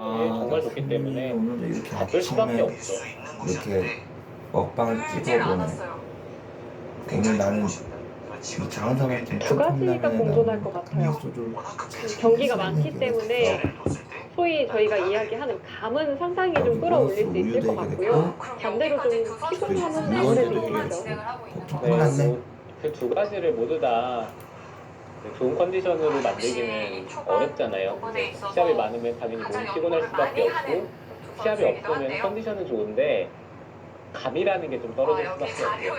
정말 좋기 때문에 오늘도 이렇게 바쁠 수밖에 없죠. 이렇게 먹방을 찍어보네. 오늘 나는 이 작은 사람한테 두 가지가 공존할 것 같아요. 경기가 많기 때문에 소위 저희가 이야기하는 감은 상당히 좀 끌어올릴 수 있을 것 같고요. 반대로 좀 피곤함은 아무래도 있겠죠. 네, 그 두 가지를 모두 다 좋은 컨디션으로 만들기는 어렵잖아요. 시합이 많으면 당연히 몸이 피곤할 수밖에 없고, 시합이 없으면 컨디션은 좋은데 감이라는 게 좀 떨어질 수밖에 없고요.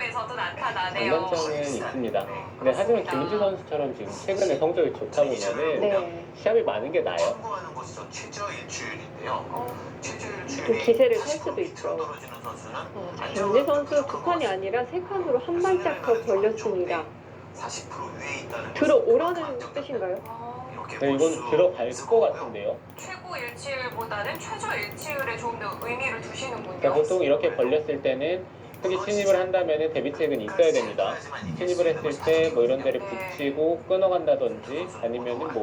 장단점은 있습니다. 근데 하지만 김은지 선수처럼 지금 최근에 성적이 좋다 보면은 네. 시합이 많은 게 나아요. 좀 기세를 탈 수도 있죠. 김은지 선수 두 칸이 아니라 세 칸으로 한 발짝 더 벌렸습니다. 들어오라는 뜻인가요? 네, 이건 들어갈 것 같은데요. 최고 일치율보다는 최저 일치율에 좀 더 의미를 두시는군요. 그러니까 보통 이렇게 벌렸을 때는 크게 침입을 한다면 대비책은 있어야 됩니다. 침입을 했을 때 뭐 이런 데를 붙이고 끊어간다든지 아니면은 뭐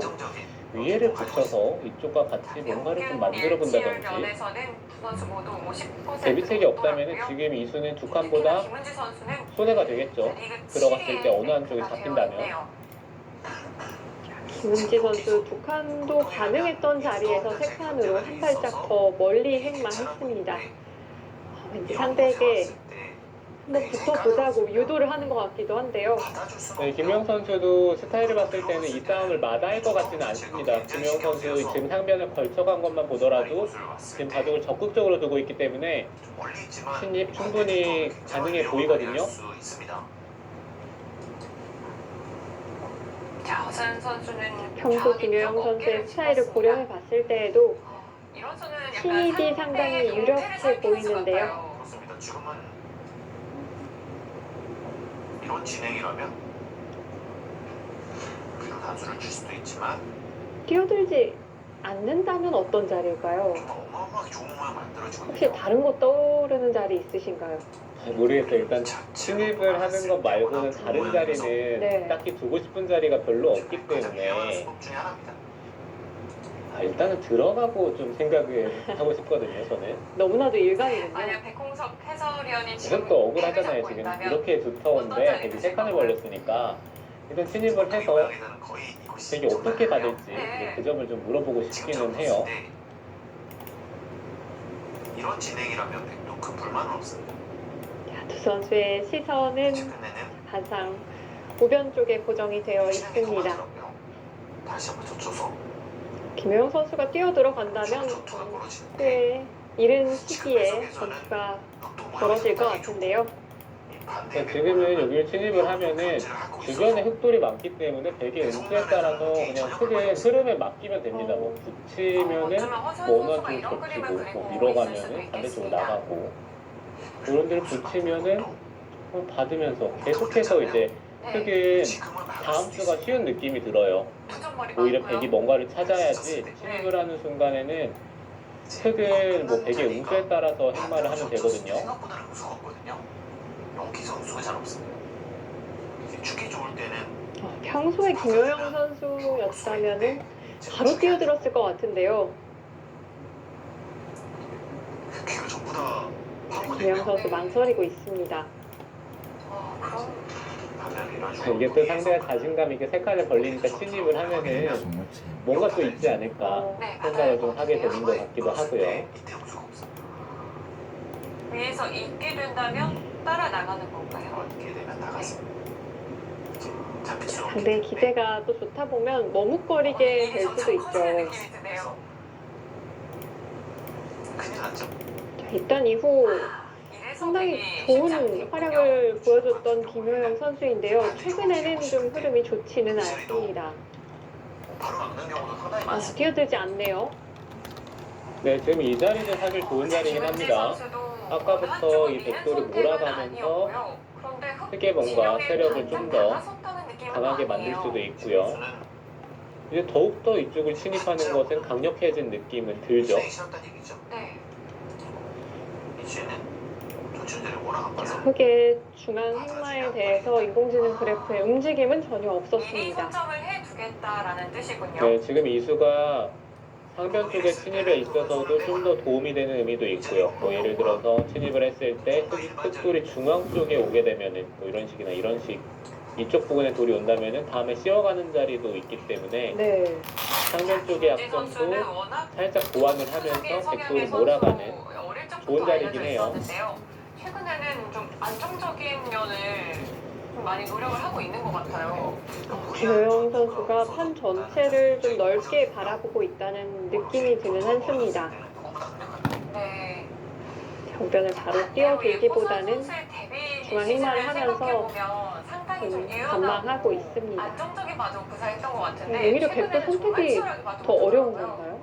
위에를 붙여서 이쪽과 같이 뭔가를 좀 만들어 본다든지. 대비책이 없다면 지금 이수는 두 칸보다 손해가 되겠죠. 들어갔을 때 어느 한쪽이 잡힌다면. 김은지 선수 두 칸도 가능했던 자리에서 세 칸으로 한 발짝 더 멀리 행마했습니다. 왠지 상대에게 한번 붙어보자고 유도를 하는 것 같기도 한데요. 네, 김영 선수도 스타일을 봤을 때는 이 싸움을 마다할 것 같지는 않습니다. 김영 선수 지금 상변을 걸쳐간 것만 보더라도 지금 바둑을 적극적으로 두고 있기 때문에 신입 충분히 가능해 보이거든요. 평소 김효영 선수의 스타일을 고려해 봤을 때에도 신입이 상당히 유력해 보이는데요. 이런 진행이라면 우리가 단수를 줄 수도 있지만 뛰어들지 않는다면 어떤 자리일까요? 어마어마하게 좋은 모양 만들어주고 혹시 다른 거 떠오르는 자리 있으신가요? 모르겠어요. 일단 침입을 하는 것 말고는 다른 자리는 네. 딱히 두고 싶은 자리가 별로 없기 때문에 일단은 들어가고 좀 생각을 하고 싶거든요. 저는. 너무나도 일반이군요. 만약 백홍석 해설위원이 지금 또 억울하잖아요. 지금 이렇게 두터운데 되게 세 칸을 벌렸으니까 일단 침입을 해서 되게 어떻게 받을지 그 점을 좀 물어보고 싶기는 해요. 이런 진행이라면 백도 큰 불만은 없습니다. 두 선수의 시선은 최근에는 항상 우변 쪽에 고정이 되어 있습니다. 다시 한번 젖혀서 김효영 선수가 뛰어 들어간다면 꽤 이른 시기에 전투가 벌어질 것 같은데요. 지금은 여기를 침입을 하면은 주변에 흙돌이 많기 때문에 되게 음수에 따라서 그냥 크게 흐름에 맡기면 됩니다. 뭐 붙이면은 뭐 어느 한쪽으로 겹치고 뭐 밀어가면은 반대쪽으로 나가고 이런 데를 붙이면은 받으면서 계속해서 이제 흙은 다음 수가 쉬운 느낌이 들어요. 오히려 백이 뭔가를 찾아야지 침입을 하는 순간에는 흙은 뭐 백의 응수에 따라서 행마를 하면 되거든요. 생각보다는 응수가 없거든요. 여기서 응수가 잘 없습니다. 축이 좋을 때는 평소에 김효영 선수였다면은 바로 뛰어들었을 것 같은데요. 귀가 전부 다 김효영 선수 망설이고 있습니다. 이게 또 상대가 자신감 있게 세 칸을 벌리니까 침입을 하면은 뭔가 또 있지 않을까 생각을 좀 하게 되는 것 같기도 하고요. 밑에 응수가 없습니다. 위에서 있게 된다면 따라 나가는 건가요? 이렇게 되면 나갔습니다. 잡히지 않게 상대의 기세가 또 좋다 보면 머뭇거리게 될 수도 있죠. 큰일 났죠. 일단 이후 상당히 좋은 활약을 보여줬던 김효영 선수인데요. 최근에는 좀 흐름이 좋지는 않습니다. 바로 막는 경우도 상당히 많습니다. 뛰어들지 않네요. 네, 지금 이 자리는 사실 좋은 자리긴 합니다. 아까부터 이 백도를 몰아가면서 크게 뭔가 세력을 좀 더 강하게 만들 수도 있고요. 이제 더욱더 이쪽을 침입하는 것은 강력해진 느낌은 들죠. 싫었다는 얘기죠. 네. 이제는 조춘재를 워낙 안 봐서 흙의 중앙 행마에 대해서 인공지능 그래프의 움직임은 전혀 미리 없었습니다. 선점을 해두겠다라는 뜻이군요. 네, 지금 이수가 상변 쪽의 침입에 있어서도 좀 더 도움이 되는 의미도 있고요. 뭐 예를 들어서 침입을 했을 때 흑돌이 중앙 쪽에 오게 되면은 뭐 이런 식이나 이런 식 이쪽 부근에 돌이 온다면은 다음에 씌워가는 자리도 있기 때문에 네. 상변 쪽의 약점도 살짝 보완을 하면서 백도를 몰아가는 좋은 자리긴 해요. 최근에는 좀 안정적인 면을 좀 많이 노력을 하고 있는 것 같아요. 김효영 선수가 판 전체를 좀 넓게 바라보고 있다는 느낌이 드는 한수입니다. 네. 정변을 바로 뛰어들기보다는 중앙 행마를 하면서 좀 관망하고 있습니다. 안정적인 바둑 구사했던 것 같은데 오히려 백도 선택이 더 어려운 건가요?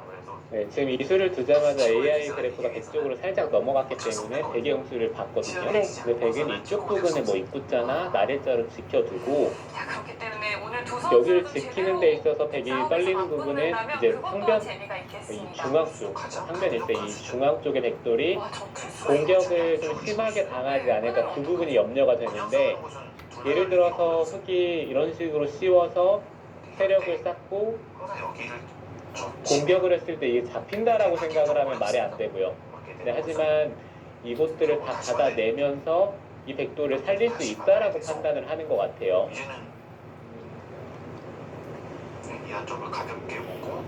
네, 지금 이수를 두자마자 AI 그래프가 100쪽으로 살짝 넘어갔기 때문에 백의 영수를 봤거든요. 네. 근데 백은 이쪽 부분에 뭐 입구자나 날일자로 지켜두고 자, 그렇기 때문에 오늘 두 여기를 선수도 지키는 데 있어서 백이 싸움에서 떨리는 부분은 맞붙는다면 이제 그것도 상변 재미가 이 있겠습니다. 중앙 쪽 상변일 때 이 중앙 쪽의 백돌이 와, 저 풀수가 공격을 좀 심하게 당하지 않을까 그 부분이 염려가 되는데 예를 들어서 흑이 이런 식으로 씌워서 세력을 쌓고 공격을 했을 때 이게 잡힌다라고 생각을 하면 말이 안 되고요. 네, 하지만 이곳들을 다 받아내면서 이 백도를 살릴 수 있다라고 판단을 하는 것 같아요. 이제는 이 한쪽을 가볍게 보고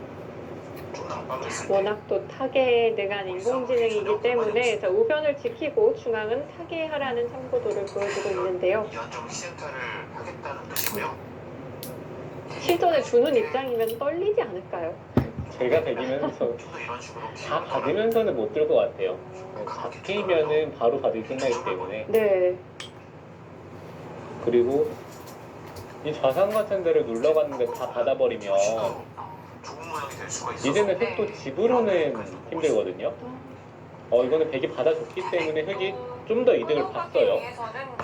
좀 난방을 쓸 때. 워낙 또 타계에 능한 인공지능이기 때문에 자, 우변을 지키고 중앙은 타계하라는 참고도를 보여주고 있는데요. 이 한쪽을 시센터를 하겠다는 뜻이고요. 실전에 두는 입장이면 떨리지 않을까요? 제가 백이면서 좀 더 이런 식으로 다 받으면서는 못 들 것 같아요. 잡히면은 바로 받을 끝나기 때문에. 네. 그리고 이 좌상 같은 데를 눌러갔는데 다 받아버리면 좋은 모양이 될 수가 있어서 이제는 흑도 집으로는 힘들거든요. 이거는 백이 받아줬기 때문에 흑이 좀 더 이득을 봤어요.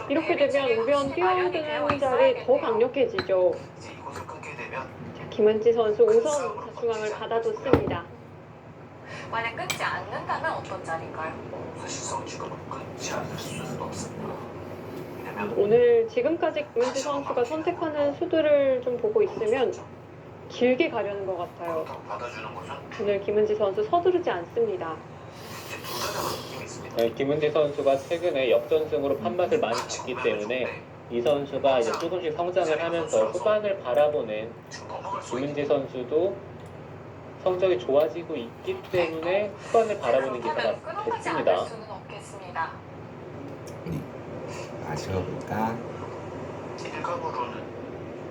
이렇게 되면 우변 뛰어드는 자리 더 강력해지죠. 이제 이곳을 끊게 되면 자, 김은지 선수 5선 중앙을 받아줬습니다. 만약 끊지 않는다면 어떤 자리인가요? 사실상 지금은 끊지 않을 수는 없습니다. 왜냐면 오늘 지금까지 김은지 선수가 선택하는 수들을 좀 보고 있으면 길게 가려는 것 같아요. 그렇다고 받아주는 것은 오늘 김은지 선수 서두르지 않습니다. 이제 불가능한 느낌이 있습니다. 네, 김은지 선수가 최근에 역전승으로 판맛을 많이 봤기 때문에 이 선수가 이제 조금씩 성장을 하면서 후반을 바라보는 지금 넘어갈 수 있는 김은지 선수도 성적이 좋아지고 있기 때문에 후반을 바라보는 기사가 끊어가지 않을 됐습니다. 수는 없겠습니다. 아쉬워볼까? 일각으로는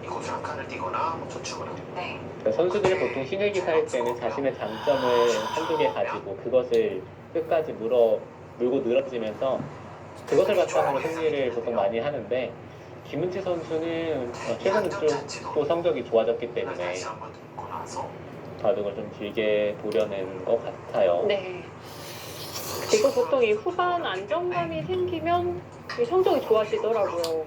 이곳을 한 칸을 띄거나 뭐 저축을 하고 네. 그러니까 선수들이 보통 신의 기사일 때는 자신의 장점을 한두 개 가지고 그것을 끝까지 물고 늘어지면서 그것을 바탕으로 승리를 보통 많이 하는데 김은지 선수는 최근에 좀 또 성적이 좋아졌기 때문에 다시 한번 듣고 나서 바둑을 좀 길게 보려는 것 같아요. 네. 그리고 보통 이 후반 안정감이 생기면 이 성적이 좋아지더라고요.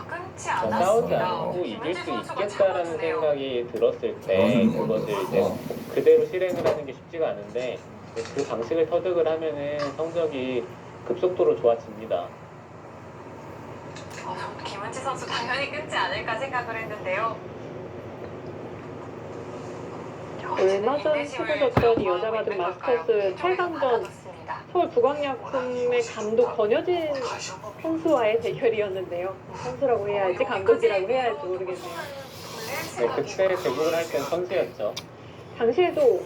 끊지 싸우지 않았습니다. 않고 이길 수 김은지 선수가 있겠다라는 잡아주네요. 생각이 들었을 때 그것을 이제 그대로 실행을 하는 게 쉽지가 않은데 그 방식을 터득을 하면은 성적이 급속도로 좋아집니다. 저도 김은지 선수 당연히 끊지 않을까 생각을 했는데요. 얼마 전 치러졌던 이 여자 바둑 마스터스 8강전 서울 북광약품의 감독 권여진 선수와의 대결이었는데요. 선수라고 해야 할지 감독이라고 해야 할지 모르겠네요. 네, 그때 대국을 할 땐 선수였죠. 당시에도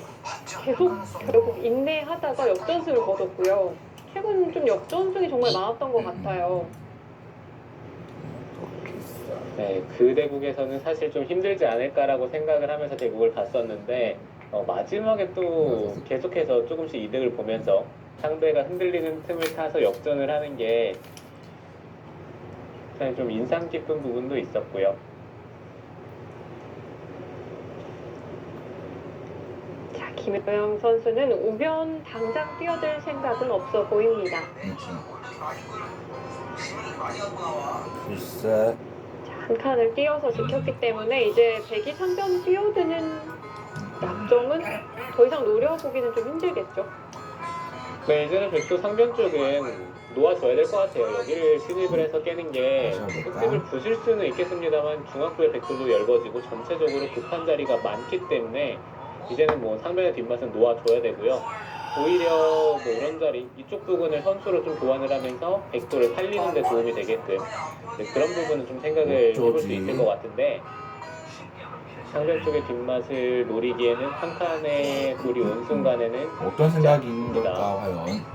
계속 결국 인내하다가 역전승을 거뒀고요. 최근 좀 역전승이 정말 많았던 것 같아요. 네, 그 대국에서는 사실 좀 힘들지 않을까라고 생각을 하면서 대국을 갔었는데 마지막에 또 계속해서 조금씩 이득을 보면서 상대가 흔들리는 틈을 타서 역전을 하는 게 사실 좀 인상 깊은 부분도 있었고요. 자, 김효영 선수는 우변 당장 뛰어들 생각은 없어 보입니다. 글쎄, 한 칸을 띄어서 지켰기 때문에 이제 백이 상변 뛰어드는 약점은 더 이상 노려보기는 좀 힘들겠죠. 네, 이제는 백도 상변 쪽은 놓아줘야 될 것 같아요. 여기를 진입을 해서 깨는 게 흑집을 부실 수는 있겠습니다만 중학교의 백도도 열거지고 전체적으로 급한 자리가 많기 때문에 이제는 뭐 상변의 뒷맛은 놓아줘야 되고요. 오히려 뭐 이런 자리 이쪽 부분을 선수로 좀 교환을 하면서 백도를 살리는 데 도움이 되게끔 그런 부분은 좀 생각을 해볼 수 있을 것 같은데 상변 쪽의 뒷맛을 노리기에는 한 칸의 돌이 온 순간에는 어떤 생각이 있는 걸까 과연.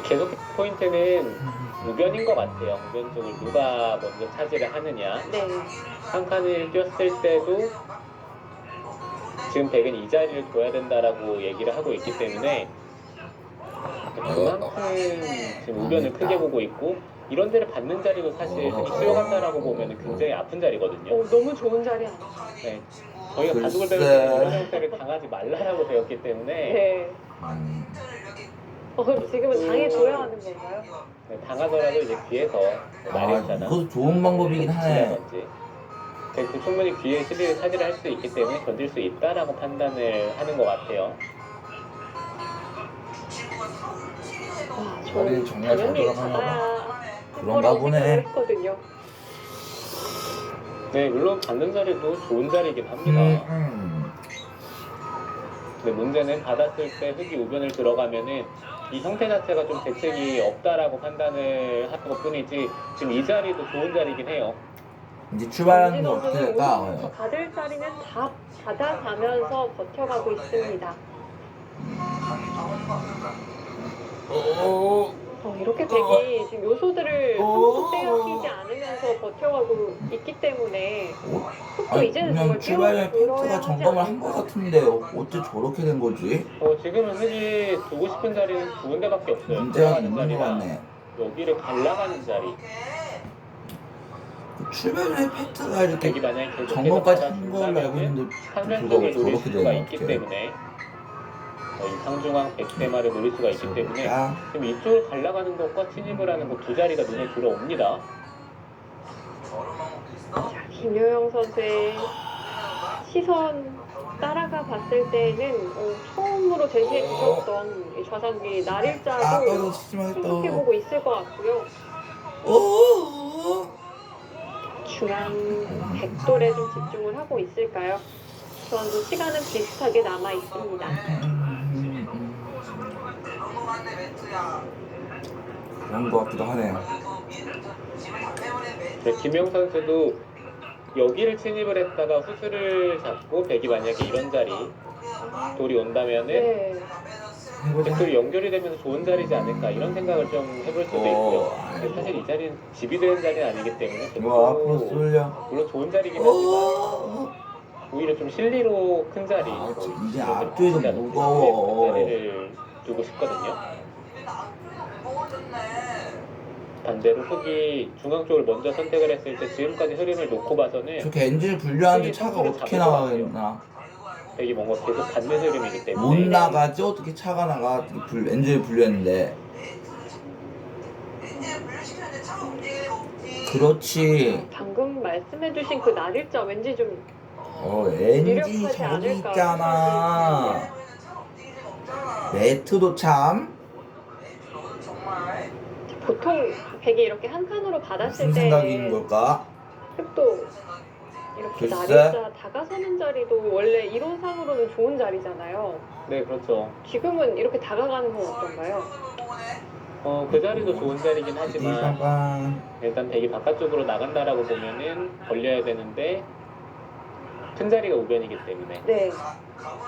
계속 포인트는 우변인 것 같아요. 우변 쪽을 누가 먼저 차지를 하느냐. 네. 한 칸을 뛰었을 때도 지금 백은 이 자리를 둬야 된다라고 얘기를 하고 있기 때문에 그만큼 지금 우변을 크게 보고 있고 이런 데를 받는 자리도 사실 흔히 쓰여간다라고 보면 굉장히 아픈 자리거든요. 너무 좋은 자리 아니에요? 네. 저희가 바둑을 배울 글쎄. 때 이런 형태를 당하지 말라라고 배웠기 때문에 네. 그럼 지금은 당해줘야 하는 건가요? 네, 당하더라도 이제 귀에서 나리잖아. 이것도 좋은 방법이긴 하네. 백도 충분히 귀에 실리를 차지할 수 있기 때문에 견딜 수 있다라고 판단을 하는 것 같아요. 와, 머리는 정말 잘 당연히 돌아가나 봐. 받아야 그런가 보네. 했거든요. 네, 물론 받는 자리도 좋은 자리이긴 합니다. 근데 문제는 받았을 때 흙이 우변을 들어가면은 이 형태 자체가 좀 대책이 없다라고 판단을 하는 것 뿐이지 지금 이 자리도 좋은 자리이긴 해요. 이제 출발하는 거 어떻게 될까? 오늘 받을 자리는 다 받아가면서 버텨가고 있습니다. 이렇게 백이 지금 요소들을 한번도 빼앗기지 않으면서 버텨가고 있기 때문에 또 이제는 정말 출발에 뛰어들어야 팩트가 하지 점검을 한 않을까? 것 같은데 어째 저렇게 된 거지? 지금은 흙이 두고 싶은 자리는 두 군데밖에 없어요. 문제가 들어가는 있는 것 자리랑 같네. 여기를 갈라가는 자리. 그 출발에 팩트가 이렇게 백이 만약에 계속해서 점검까지 한 걸로 알고 받아준다면은 있는데 상변 불구하고 쪽을 노릴 저렇게 수가 되면 있기 어떡해. 때문에 이 상중앙 백대마를 노릴 수가 있기 때문에 자, 지금 이쪽을 갈라가는 것과 침입을 하는 것 두 자리가 눈에 들어옵니다. 자, 김효영 선수의 시선 따라가 봤을 때는 처음으로 제시해 주셨던 이 좌상기 날일자도 아까도 치지만 생각해보고 있을 것 같고요. 오. 중앙 백돌에 좀 집중을 하고 있을까요? 선수 시간은 비슷하게 남아 있습니다. 그런 것 같기도 하네요. 네, 김영 선수도 여기를 침입을 했다가 후수를 잡고 백이 만약에 이런 자리 돌이 온다면은 네. 해보자. 백돌이 연결이 되면서 좋은 자리지 않을까 이런 생각을 좀 해볼 수도 있고요. 근데 사실 이 자리는 집이 되는 자리는 아니기 때문에 뭐 앞으로 백도 쏠려. 물론 좋은 자리긴 하지만 오. 오히려 좀 실리로 큰 자리 이제 앞뒤에서 무거워. 큰 자리를 두고 싶거든요. 반대로 흙이 중앙 쪽을 먼저 선택을 했을 때 지금까지 흐름을 놓고 봐서는 저렇게 엔진을 분류하는데 차가 어떻게 나가겠나? 백이 뭔가 계속 받는 흐름이기 못 때문에 나가지 어떻게 차가 나가? 엔진을 분류했는데. 그렇지. 방금 말씀해주신 그 날일자 왠지 좀 엔진이 유력하지 저기 않을까 있잖아. 매트도 참 보통 백이 이렇게 한 칸으로 받았을 무슨 생각인 때 걸까? 또 이렇게 글쎄. 날일자 다가서는 자리도 원래 이론상으로는 좋은 자리잖아요. 네 그렇죠. 지금은 이렇게 다가가는 건 어떤가요? 그 자리도 좋은 자리긴 하지만 띠빵빵. 일단 백이 바깥쪽으로 나간다라고 보면은 벌려야 되는데 큰 자리가 우변이기 때문에 네.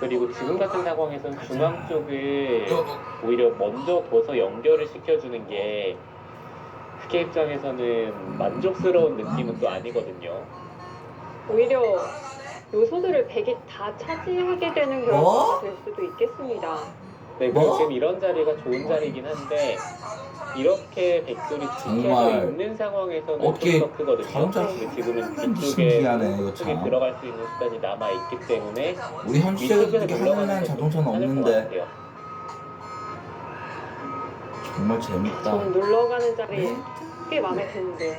그리고 지금 같은 상황에서는 중앙 쪽을 오히려 먼저 둬서 연결을 시켜주는 게 흑의 입장에서는 만족스러운 느낌은 또 아니거든요. 오히려 요소들을 백이 다 차지하게 되는 결과가 될 수도 있겠습니다. 네, 그리고 지금 이런 자리가 좋은 자리긴 한데 이렇게 백돌이 지켜져 정말 있는 상황에서는 어떻게 좀 더 크거든요. 자동차 근데 지금은 참 뒤쪽에 신기하네, 이거 속에 참. 들어갈 수 있는 수단이 남아 있기 때문에 우리 현실에서 위쪽에서 그렇게 올라가는 하는 것도 자동차는 괜찮을 것 없는데 같아요. 정말 재밌다. 저는 눌러가는 자리 꽤 마음에 드는데요.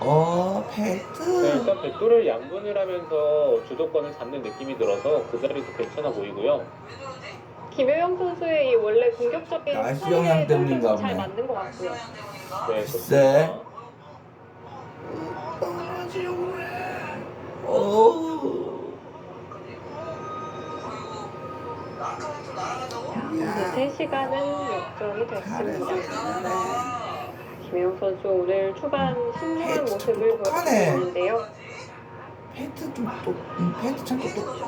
네, 팩트. 일단 백돌을 양분을 하면서 주도권을 잡는 느낌이 들어서 그 자리도 괜찮아 보이고요. 김효영 선수의 이 원래 공격적인 날씨 영향 때문인가 잘 보네. 맞는 것 같고요. 네, 글쎄. 좋습니다. 네, 3시간은 역전이 됐습니다. 김혜영 선수 오늘 초반 신중한 모습을 보여주는데요. 팬트 참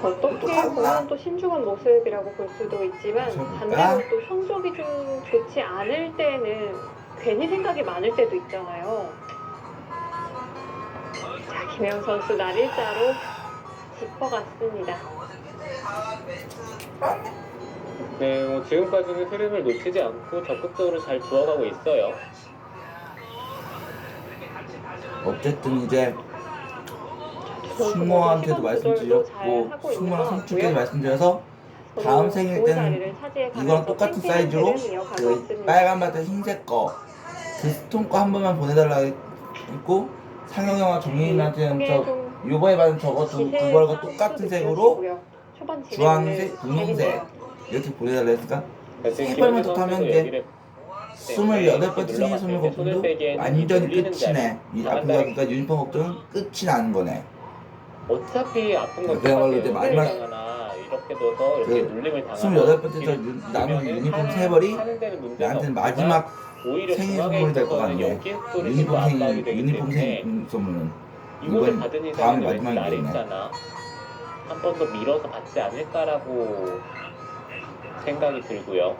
어떻게 보면 또 신중한 모습이라고 볼 수도 있지만 반대로 또 성적이 좀 좋지 않을 때는 괜히 생각이 많을 때도 있잖아요. 자, 김혜영 선수 날일자로 짚어갔습니다. 네, 지금까지는 흐름을 놓치지 않고 적극적으로 잘 주워가고 있어요. 어쨌든 이제 승모한테도 말씀드렸고 승모랑 성추까지 말씀드려서 다음 생일 때는 이거랑 똑같은 사이즈로 그 빨간 바트 흰색 거 그 스톤 거 한 번만 보내달라 했고 상영 영화 정민이한테는 저 요번에 받은 저것도 그거랑 똑같은 색으로 주황색, 분홍색 이렇게 보내달라 했으니까 세 번만 더 타면 이제 28번째 생일 선물 걱정도 완전히 끝이네. 그러니까 유니폼 걱정은 끝이 나는 거네. 어차피 아픈 건 그야말로 이제 똑같아요. 마지막 이렇게 둬서 이렇게 눌림을 당하면 28번째 저 남은 유니폼 세 벌이 나한테는 마지막 오히려 생일 중앙에 선물이 될 것 있어서는 같네. 연기스토리 유니폼 압박이 생일 되기 유니폼 때문에 생일 선물은 이거를 이번 받은 다음이 이상은 왠지 마지막이겠네. 날있잖아. 한 번 더 밀어서 받지 않을까라고 생각이 들고요.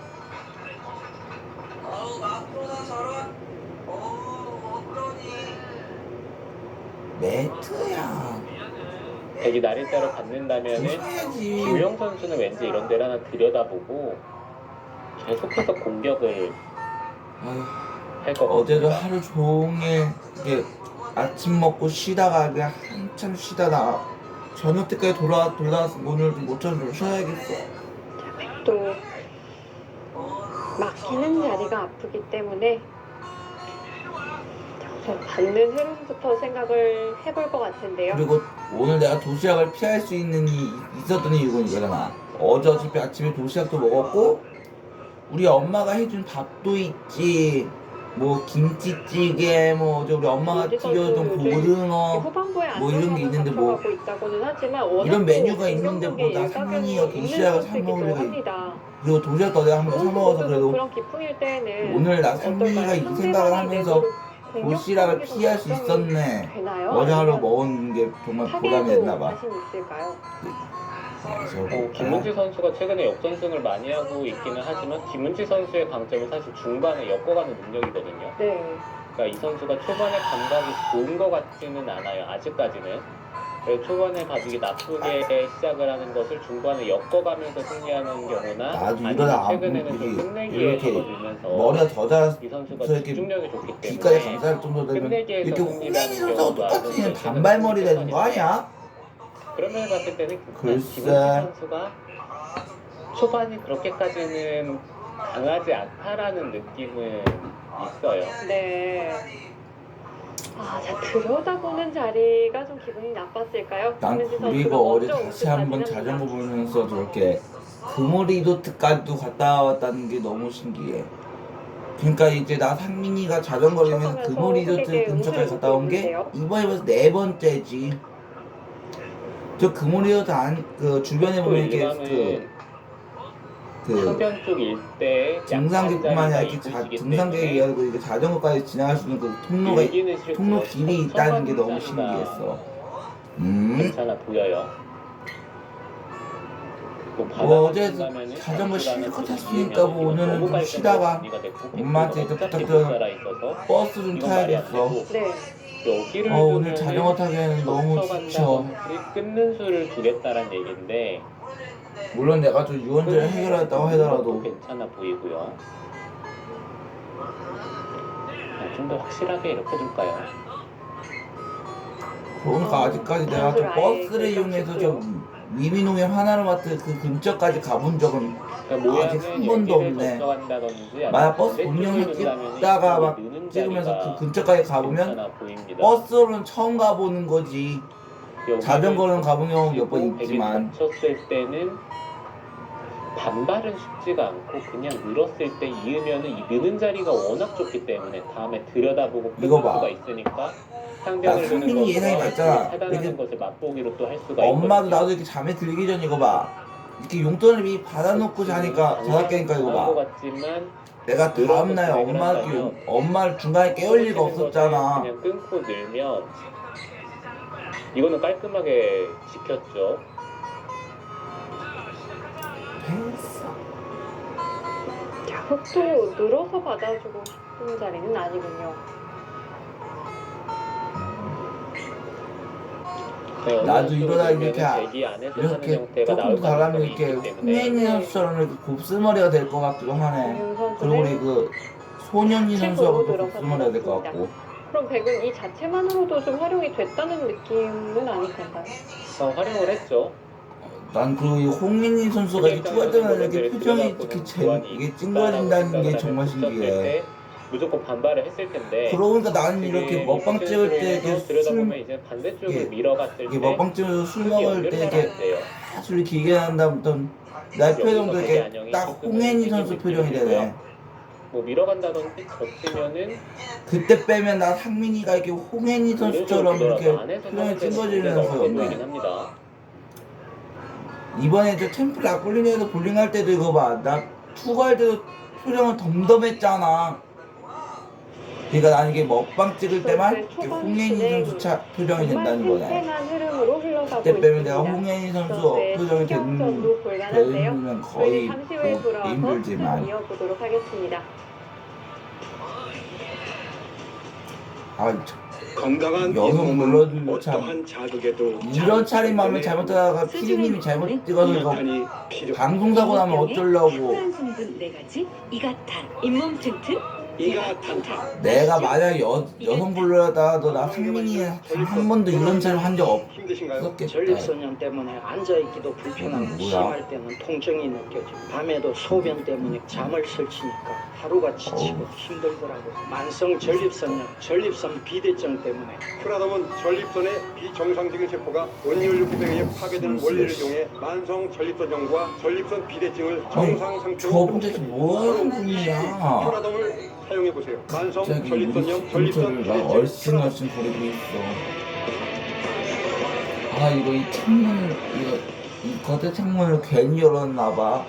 매트야. 백이 날일자로 받는다면은 조심해야지. 김우영 선수는 왠지 이런 데를 하나 들여다보고 계속해서 공격을 할 것 어제도 같습니다. 하루 종일 이게 아침 먹고 쉬다가 그냥 한참 쉬다가 저녁 때까지 돌아와서 오늘 좀 모처럼 좀 쉬어야겠어. 또 막히는 자리가 아프기 때문에 좀 받는 흐름부터 생각을 해볼 것 같은데요. 그리고 오늘 내가 도시락을 피할 수 있는 있었던 이유는 이거잖아. 어차피 아침에 도시락도 먹었고 우리 엄마가 해준 밥도 있지. 뭐 김치찌개 뭐 어제 우리 엄마가 튀겨준 고등어 후반부에 뭐 이런 게 있는데 뭐 있다고는 하지만 이런 메뉴가 있는데 뭐 나 상민이가 도시락을 사 먹을 리가 그리고 도시락도 내가 한번 사 먹어서 그래도 그런 기풍일 때는 오늘 나 상민이가 이 생각을 하면서 도시락을 피할 수 있었네. 되나요? 어제 하루 아니면 먹은 게 정말 보람이 타겟도 됐나봐. 자신 있을까요? 김은지 선수가 최근에 역전승을 많이 하고 있기는 하지만 김은지 선수의 강점은 사실 중반에 엮어가는 능력이거든요. 네. 그러니까 이 선수가 초반에 감각이 좋은 것 같지는 않아요. 아직까지는. 그래서 초반에 가지기 나쁘게 시작을 하는 것을 중반에 엮어가면서 승리하는 경우나 나도 아니면 이러다 최근에는 좀 끝내기에 이렇게 접어들면서 머리가 더 자라서 이 선수가 이렇게 집중력이 좋기 귀까지 때문에 감쌀 정도 되면 끝내기에서 이렇게 승리라는 호랭이 선수가 경우가 똑같이 그냥 좀 단발머리 되는 거 있거든요. 아니야? 그런 면을 봤을 때는 글쎄. 김은지 선수가 초반이 그렇게까지는 강하지 않다라는 느낌은 있어요. 네. 아, 자, 들여다보는 자리가 좀 기분이 나빴을까요? 난 김은지 그리고 선수가 어제 먼저 다시 한번 우승하긴 자전거 합니다. 보면서 저렇게 금오리도트까지도 갔다 왔다는 게 너무 신기해. 그러니까 이제 나 상민이가 자전거 타면서 금오리도트 근처까지 갔다 온 게 이번에 벌써 4번째지. 저 금오리도트 그 주변에 또 보면 이렇게 일반은 그 하변 쪽 일대에 등산객뿐만 아니라 이렇게 이곳이기 등산객이 때문에 아니고 이렇게 자전거까지 지나갈 수 있는 그 통로가 일기는 싫고 통로 길이 있다는 게 너무 천천히 신기했어. 괜찮아 보여요. 뭐 어제 자전거 실컷 탔으니까 뭐 오늘은 좀 쉬다가 엄마한테 이제 부탁드려 버스 좀 타야겠어. 네. 여기를 오늘 자전거 타기에는 너무 지쳐. 끊는 수를 두겠다란 얘기인데 물론 내가 좀 유언제를 해결했다고 하더라도 괜찮아 보이고요. 좀 더 확실하게 이렇게 둘까요? 그러니까 아직까지 내가 저 버스를 이용해서 저 위민홍의 하나로마트 그 근처까지 가본 적은 그러니까 아직 한 번도 없네. 만약 버스 운영을 찍다가 막 찍으면서 그 근처까지 가보면 버스로는 처음 가보는 거지. 자전거는 가본 경우 몇 번 있지만 쳤을 때는 반발은 쉽지가 않고 그냥 늘었을 때 이으면은 이 느는 자리가 워낙 좁기 때문에 다음에 들여다보고 이거 끊을 봐. 수가 있으니까 나 상대를 상민이 두는 예상이 것과 맞잖아. 차단하는 이렇게 것을 맛보기로 또 할 수가 엄마도 있거든요. 나도 이렇게 잠에 들기 전 이거 봐. 이렇게 용돈을 미리 받아놓고 자니까 자다 깨니까 이거 것 봐. 같지만 내가 다음날 엄마를 중간에 깨울 리가 없었잖아. 그냥 끊고 늘면 이거는 깔끔하게 지켰죠. 자, 흑도 늘어서 받아주고 싶은 자리는 아니군요. 네, 나도 이러다 이렇게 대기 안에서 하는 이렇게 형태가 나올 조금 더 잘하면 가능성이 이렇게 있기 때문에 홍현희 선수처럼 이렇게 곱슬머리가 될 것 같기도 하네. 김윤 그리고 우리 선수는 그 소년이 선수하고도 들어서 곱슬머리가 될 것 같고. 그럼 백은 이 자체만으로도 좀 활용이 됐다는 느낌은 아닐 건가요? 활용을 했죠. 난 그 홍민희 선수가 이렇게 투할 때마다 이렇게 표정이 이렇게 이게 찡그러진다는 게 정말 신기해. 무조건 반발을 했을 텐데. 그러고 보니까 나는 이렇게 먹방 찍을 때 이렇게 들여다보면 이제 반대쪽을 이게- 밀어갔을 때 이렇게 먹방 찍으면서 술 크게 먹을 때 연결이 이렇게 안 돼요. 아주 이렇게 길게 한다면 날 표정도 이렇게 딱 홍현희 선수 표정이 되네. 뭐 밀어간다든지 젖히면은 그때 빼면 나 상민이가 이렇게 홍현희 선수처럼 이렇게 표정이 찡그러지면서 보이긴 합니다. 이번에 저 템플 아폴리니아도 볼링할 때도 이거 봐. 나 투구할 때도 표정은 덤덤했잖아. 그러니까 나는 이게 먹방 찍을 때만 이렇게 홍현희 선수 표정이 된다는 거네. 팽팽한 흐름으로 흘러가고 그때 빼면 내가 있습니다. 홍현희 선수 그런데 표정이 신경전도 불가능한데요. 되면 거의 잠시 후에 뭐 돌아와서 힘들지만 이어보도록 하겠습니다. 건강한 여성 이 블러드 몸은 참 어떠한 자극에도 이런 차림하면 잘못하다가 피디님이 잘못 찍어서 이거 이완탄이 필요. 방송사고 나면 어쩌려고. 탁월한 성분 4가지, 이가탄, 잇몸 튼튼, 이가탄. 내가 만약 여성 블러드다가도 나 상민이 한 번도 이런 차림 한 적 힘드신가요? 없었겠다. 전립선염 때문에 앉아있기도 불편하고 뭐야? 심할 때는 통증이 느껴지고 밤에도 소변 때문에 잠을 설치니까 하루가 지치고 힘들더라고요. 만성 전립선염, 전립선 비대증 때문에 프라덤은 전립선의 비정상적인 세포가 온열 구백에 파괴되는 원리를 이용해 만성 전립선염과 전립선 비대증을 정상 상태로 저분 대체 뭐하는 분이야. 프라덤을 사용해 보세요. 만성 갑자기 우리 전립선염, 전립선 컴퓨터를 막 비대증 얼씬얼씬 거리고 있어. 아 이거 이 창문 이 겉에 창문을 괜히 열었나봐.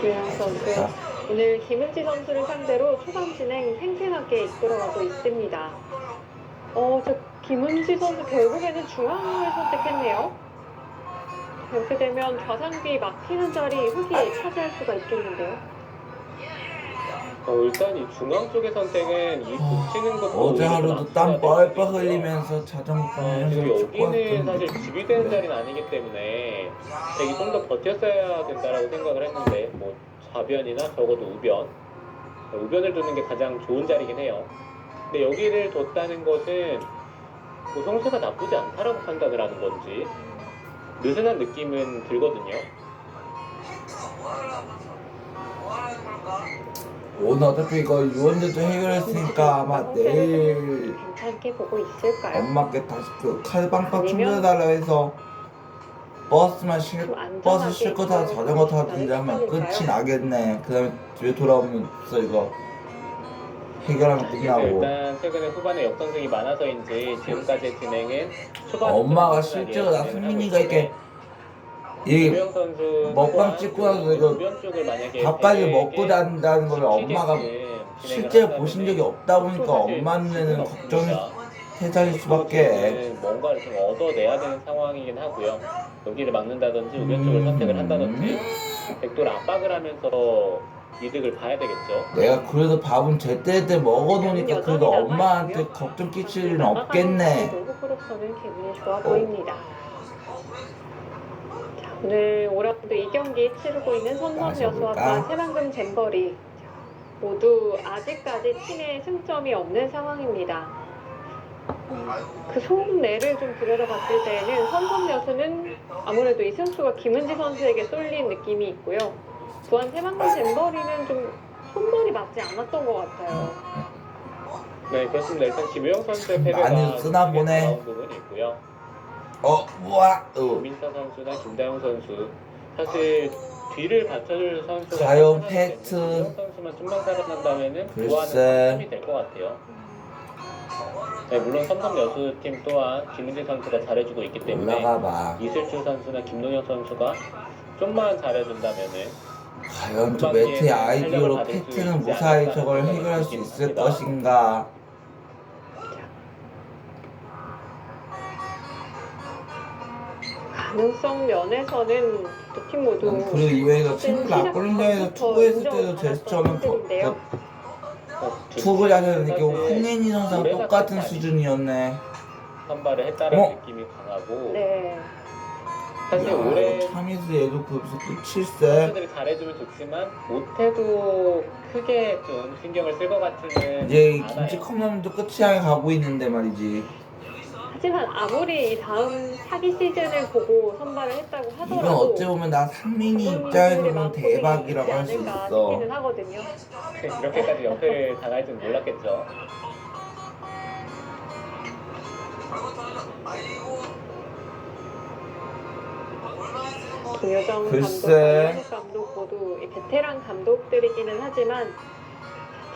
김윤 선수 오늘 김은지 선수를 상대로 초반 진행 팽팽하게 이끌어가고 있습니다. 저 김은지 선수 결국에는 중앙을 선택했네요. 이렇게 되면 좌상귀 막히는 자리 흑이 차지할 수가 있겠는데요. 일단 이 중앙 쪽의 선택은 이 붙이는 것도 어제 오히려 하루도 좀 땀 압수가 될 뻘뻘 수도 있고요. 흘리면서 자전거 타면서 지금 축구 여기는 사실 왔던 집이 되는 자리는 아니기 때문에 되게 좀 더 버텼어야 된다라고 생각을 했는데 뭐 좌변이나 적어도 우변을 두는 게 가장 좋은 자리긴 해요. 근데 여기를 뒀다는 것은 뭐 성수가 나쁘지 않다라고 판단을 하는 건지 느슨한 느낌은 들거든요. 오늘 어차피 이거 유언제도 해결했으니까 아마 내일 괜찮게 보고 있을까요? 엄마께 다시 그 카드 빵빵 충전해달라고 해서 버스만 버스 싣고 타서 자전거 타든지 하면 끝이 나겠네. 그 다음에 집에 돌아오면서 이거 해결하면 끝나고. 일단 최근에 후반에 역전승이 많아서인지 지금까지의 진행은 초반 엄마가 실제로 나 승민이가 이렇게 이 먹방 찍고 나서 이거 밥까지 먹고 잔다는 걸 엄마가 실제로 보신 적이 없다 보니까 엄마 눈에는 걱정이 세상일 수밖에. 뭔가를 좀 얻어내야 되는 상황이긴 하고요. 여기를 막는다든지 우변 쪽을 선택을 한다든지 백도를 압박을 하면서 이득을 봐야 되겠죠. 내가 그래도 밥은 제때제때 먹어놓으니까 그래도 엄마한테 걱정 끼칠 일은 없겠네. 후로서는 기분이 좋아 보입니다. 자, 오늘 5라운드 2경기 치르고 있는 선선 여수와 새만금 잼버리 모두 아직까지 팀의 승점이 없는 상황입니다. 그 속내를 좀 들여다봤을 때는 선선 여수는 아무래도 이 승수가 김은지 선수에게 쏠린 느낌이 있고요. 또한 새만금 잼버리는 좀 손발이 맞지 않았던 것 같아요. 네, 그렇습니다. 일단 김효영 선수의 패배가 많이 쓰나 보네. 나온 부분이 있고요. 뭐야? 김민서 선수나 김다영 선수 사실 뒤를 받쳐줄 선수가 과연 살아나기 페트. 때문에 이영 선수만 좀만 살아난다면은 글쎄. 좋아하는 상점이 될 것 같아요. 네, 물론 삼성 여수팀 또한 김은재 선수가 잘해주고 있기 때문에 올라가봐. 이슬주 선수나 김동혁 선수가 좀만 잘해준다면은 과연 저 매트의 아이디어로 페트는 무사히 저걸 해결할 수 있을 것인가? 가능성 면에서는 두 팀 모두 그리고 이외에도 친구 라폴린자에서 투구했을 때도 제스처는 투구 자세는 이게 홍현희 선수랑 똑같은 수준이었네. 선발을 했다는 느낌이 강하고 네. 사실 올해 차미스 얘도 거기서 끝일세. 선수들이 잘해주면 좋지만 못해도 크게 좀 신경을 쓸 것 같지는 이제 않아요. 김치 컵라면도 끝이 향해 가고 있는데 말이지. 하지만 아무리 이 다음 차기 시즌을 보고 선발을 했다고 이건 하더라도 어찌 보면 난 상민이 입장에서는 대박이라고 할 수 있어. 싶기는 하거든요. 이렇게까지 역회를 당할 줄 몰랐겠죠. 김효정 글쎄. 감독, 감독 모두 이 베테랑 감독들이기는 하지만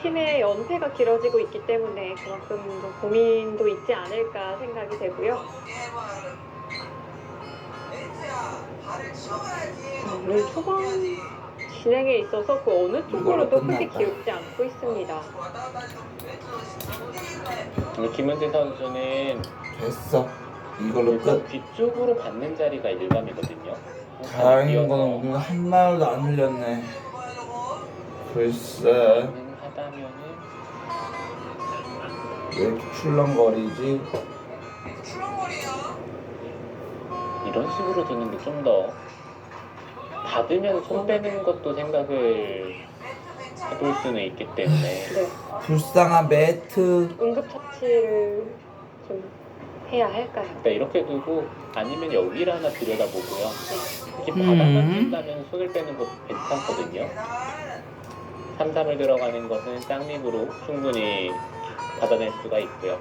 팀의 연패가 길어지고 있기 때문에 그만큼 좀 고민도 있지 않을까 생각이 되고요. 오늘 초반 진행에 있어서 그 어느 쪽으로도 크게 끝났다. 기울지 않고 있습니다. 김은재 선수는 됐어. 이걸로 일단 끝. 뒤쪽으로 받는 자리가 일감이거든요. 다행인 건 오늘 한 마디도 안 흘렸네. 글쎄. 가능하다면은 왜 이렇게 출렁거리지? 이런 식으로 되는 게 좀 더 받으면 손 빼는 것도 생각을 해볼 수는 있기 때문에 네, 불쌍한 매트. 응급처치를 좀 해야 할까요? 그러니까 이렇게 두고 아니면 여기를 하나 들여다보고요. 이렇게 바닥만 뜬다면 손을 빼는 것도 괜찮거든요. 3-3을 들어가는 것은 짱립으로 충분히 받아낼 수가 있고요.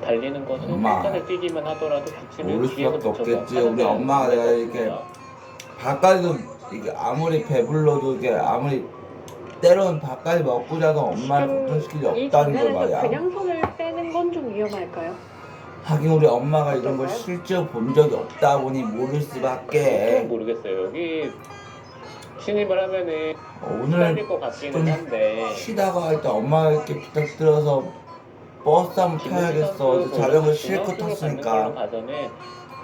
달리는 것은 엄마. 한칸을 뛰기만 하더라도 붙이면 모를 뒤에서 수밖에 붙여서 없겠지. 하는 우리 엄마가 내가 이렇게 거거든요. 밥까지도 이게 아무리 배불러도 이게 아무리 때로는 밥까지 먹고 자도 엄마를 걱정시킬 리 이 없다는 걸 장면에서 말이야. 그냥 손을 빼는 건 좀 위험할까요? 하긴 우리 엄마가 이런 걸 실제로 본 적이 없다 보니 모를 그건 수밖에. 모르겠어요. 여기 신입을 하면은 오늘 딸릴 것 같기는 좀 한데 쉬다가 할 때 엄마가 이렇게 부탁드려서 버스 한번 타야겠어. 어제 자전거 실컷 탔으니까. 봐서는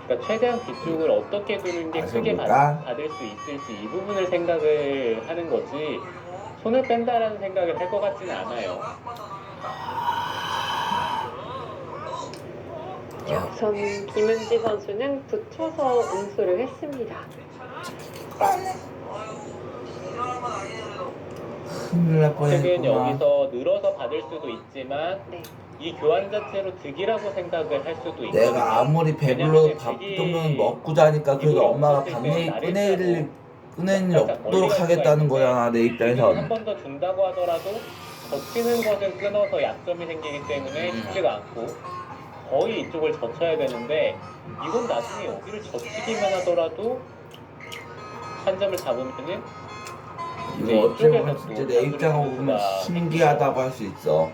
그러니까 최대한 뒤쪽을 어떻게 두는 게 크게 맞아볼까? 받을 수 있을지 이 부분을 생각을 하는 거지 손을 뺀다라는 생각을 할 것 같지는 않아요. 우선 김은지 선수는 붙여서 응수를 했습니다. 큰일 날 최근 뻔했구나. 여기서 늘어서 받을 수도 있지만 네. 이 교환 자체로 득이라고 생각을 할 수도 있거든요. 내가 아무리 배불러도 밥 정도는 먹고 자니까 그래도 엄마가 밥 꺼낼 일 없도록 하겠다는 거잖아 내 한 입장에선. 번 더 준다고 하더라도 젖히는 것은 끊어서 약점이 생기기 때문에 쉽지가 않고 거의 이쪽을 젖혀야 되는데 이건 나중에 여기를 젖히기만 하더라도 한 점을 잡으면은 이거 어찌 보면 진짜 내 입장으로 보면 신기하다고 할 수 있어.